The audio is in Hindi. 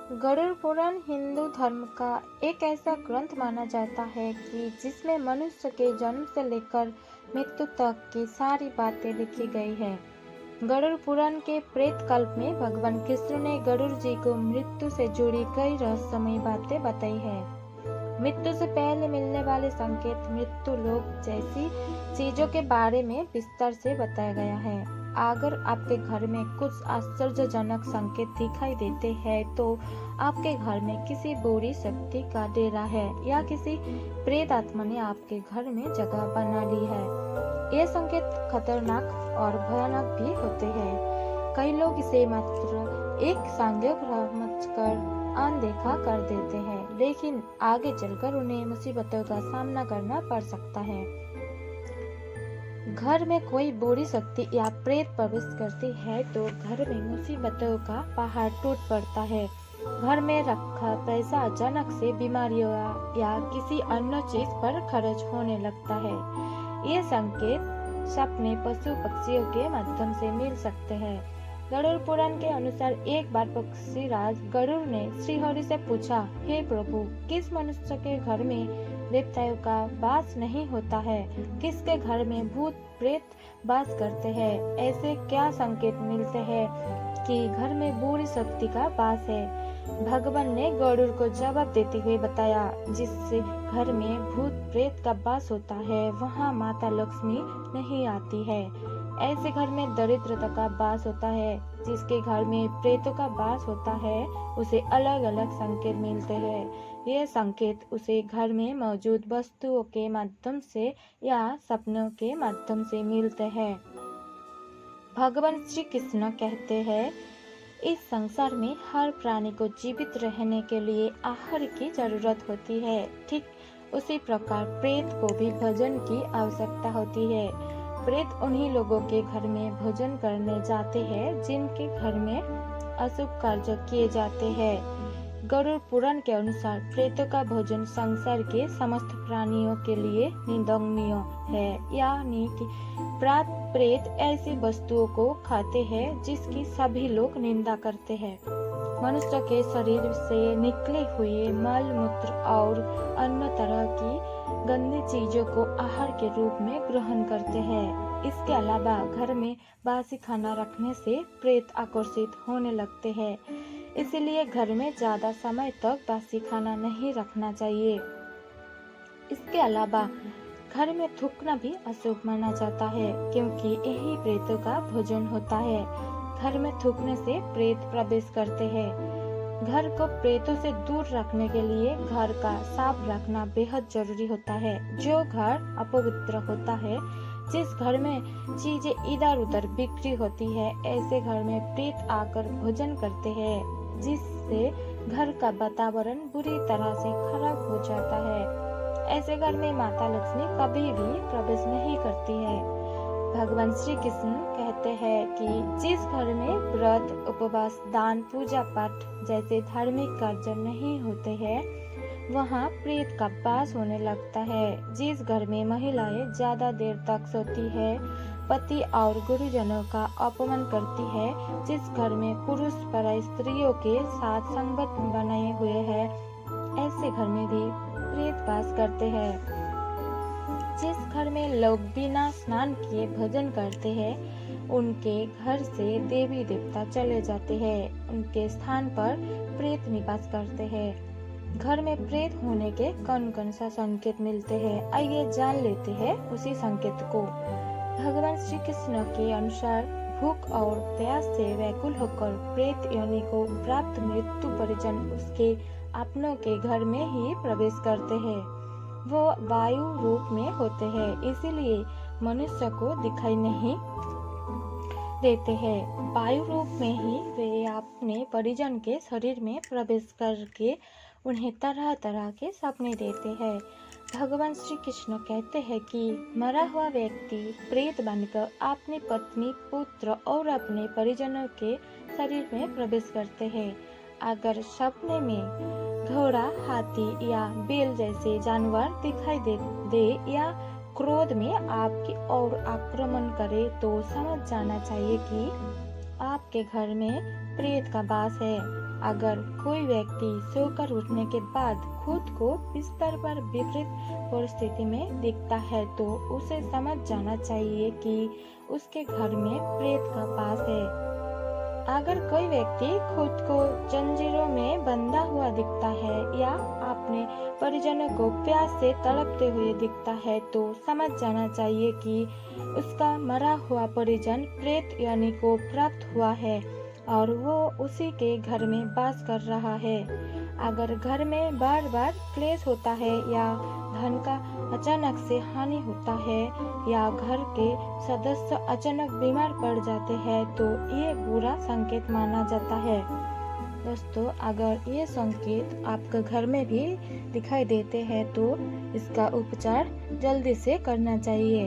गरुड़ पुराण हिंदू धर्म का एक ऐसा ग्रंथ माना जाता है कि जिसमें मनुष्य के जन्म से लेकर मृत्यु तक की सारी बातें लिखी गई है। गरुड़ पुराण के प्रेत कल्प में भगवान कृष्ण ने गरुड़ जी को मृत्यु से जुड़ी कई रहस्यमयी बातें बताई है। मृत्यु से पहले मिलने वाले संकेत, मृत्यु लोक जैसी चीजों के बारे में विस्तार से बताया गया है। अगर आपके घर में कुछ आश्चर्यजनक संकेत दिखाई देते हैं तो आपके घर में किसी बुरी शक्ति का डेरा है या किसी प्रेत आत्मा ने आपके घर में जगह बना ली है। ये संकेत खतरनाक और भयानक भी होते हैं। कई लोग इसे मात्र एक संयोग समझकर अनदेखा कर देते हैं, लेकिन आगे चलकर उन्हें मुसीबतों का सामना करना पड़ सकता है। घर में कोई बुरी शक्ति या प्रेत प्रवेश करती है तो घर में मुसीबतों का पहाड़ टूट पड़ता है। घर में रखा पैसा अचानक से बीमारियों या किसी अन्य चीज पर खर्च होने लगता है। ये संकेत सपने, पशु पक्षियों के माध्यम से मिल सकते हैं। गरुड़ पुराण के अनुसार एक बार पक्षीराज गरुड़ ने श्रीहरि से पूछा, हे प्रभु, किस मनुष्य के घर में देवताओं का वास नहीं होता है? किसके घर में भूत प्रेत वास करते हैं? ऐसे क्या संकेत मिलते हैं कि घर में बुरी शक्ति का वास है? भगवान ने गरुड़ को जवाब देते हुए बताया, जिससे घर में भूत प्रेत का वास होता है वहाँ माता लक्ष्मी नहीं आती है। ऐसे घर में दरिद्रता का वास होता है। जिसके घर में प्रेतों का वास होता है उसे अलग अलग संकेत मिलते हैं। ये संकेत उसे घर में मौजूद वस्तुओं के माध्यम से या सपनों के माध्यम से मिलते हैं। भगवान श्री कृष्ण कहते हैं, इस संसार में हर प्राणी को जीवित रहने के लिए आहार की जरूरत होती है। ठीक उसी प्रकार प्रेत को भी भोजन की आवश्यकता होती है। प्रेत उन्हीं लोगों के घर में भोजन करने जाते हैं जिनके घर में अशुभ कार्य किए जाते हैं। गरुड़ पुराण के अनुसार प्रेतों का भोजन संसार के समस्त प्राणियों के लिए निंदनीय है, यानी कि प्रेत ऐसी वस्तुओं को खाते हैं जिसकी सभी लोग निंदा करते हैं। मनुष्य के शरीर से निकले हुए मल मूत्र और अन्य तरह की गंदी चीजों को आहार के रूप में ग्रहण करते हैं। इसके अलावा घर में बासी खाना रखने से प्रेत आकर्षित होने लगते हैं। इसलिए घर में ज्यादा समय तक बासी खाना नहीं रखना चाहिए। इसके अलावा घर में थूकना भी अशुभ माना जाता है, क्योंकि यही प्रेतों का भोजन होता है। घर में थूकने से प्रेत प्रवेश करते हैं। घर को प्रेतों से दूर रखने के लिए घर का साफ रखना बेहद जरूरी होता है। जो घर अपवित्र होता है, जिस घर में चीजें इधर उधर बिखरी होती है, ऐसे घर में प्रेत आकर भोजन करते हैं, जिससे घर का वातावरण बुरी तरह से खराब हो जाता है। ऐसे घर में माता लक्ष्मी कभी भी प्रवेश नहीं करती है। भगवान श्री कृष्ण कहते हैं कि जिस घर में व्रत, उपवास, दान, पूजा पाठ जैसे धार्मिक कार्य नहीं होते हैं, वहाँ प्रेत का वास होने लगता है। जिस घर में महिलाएं ज्यादा देर तक सोती है, पति और गुरुजनों का अपमान करती है, जिस घर में पुरुष पराई स्त्रियों के साथ संगत बनाए हुए हैं, ऐसे घर में भी प्रेत वास करते हैं। जिस घर में लोग बिना स्नान किए भोजन करते हैं, उनके घर से देवी देवता चले जाते हैं। उनके स्थान पर प्रेत निवास करते हैं। घर में प्रेत होने के कौन कौन सा संकेत मिलते हैं, आइए जान लेते हैं उसी संकेत को। भगवान श्री कृष्ण के अनुसार भूख और प्यास से व्याकुल होकर प्रेत योनि को प्राप्त मृत्यु परिजन उसके अपनों के घर में ही प्रवेश करते हैं। वो वायु रूप में होते हैं, इसीलिए मनुष्य को दिखाई नहीं देते हैं। वायु रूप में ही वे अपने परिजन के शरीर में प्रवेश करके उन्हें तरह तरह के सपने देते हैं। भगवान श्री कृष्ण कहते हैं कि मरा हुआ व्यक्ति प्रेत बनकर अपनी पत्नी, पुत्र और अपने परिजनों के शरीर में प्रवेश करते हैं। अगर सपने में घोड़ा, हाथी या बैल जैसे जानवर दिखाई दे या क्रोध में आपकी ओर आक्रमण करे तो समझ जाना चाहिए कि आपके घर में प्रेत का वास है। अगर कोई व्यक्ति सोकर उठने के बाद खुद को बिस्तर पर विपरीत परिस्थिति में दिखता है तो उसे समझ जाना चाहिए कि उसके घर में प्रेत का वास है। अगर कोई व्यक्ति खुद को जंजीरों में बंधा हुआ दिखता है या अपने परिजनों को प्यास से तड़पते हुए दिखता है तो समझ जाना चाहिए कि उसका मरा हुआ परिजन प्रेत यानी को प्राप्त हुआ है और वो उसी के घर में वास कर रहा है। अगर घर में बार बार क्लेश होता है या धन का अचानक से हानि होता है या घर के सदस्य अचानक बीमार पड़ जाते हैं तो ये बुरा संकेत माना जाता है। दोस्तों, अगर ये संकेत आपके घर में भी दिखाई देते हैं तो इसका उपचार जल्दी से करना चाहिए।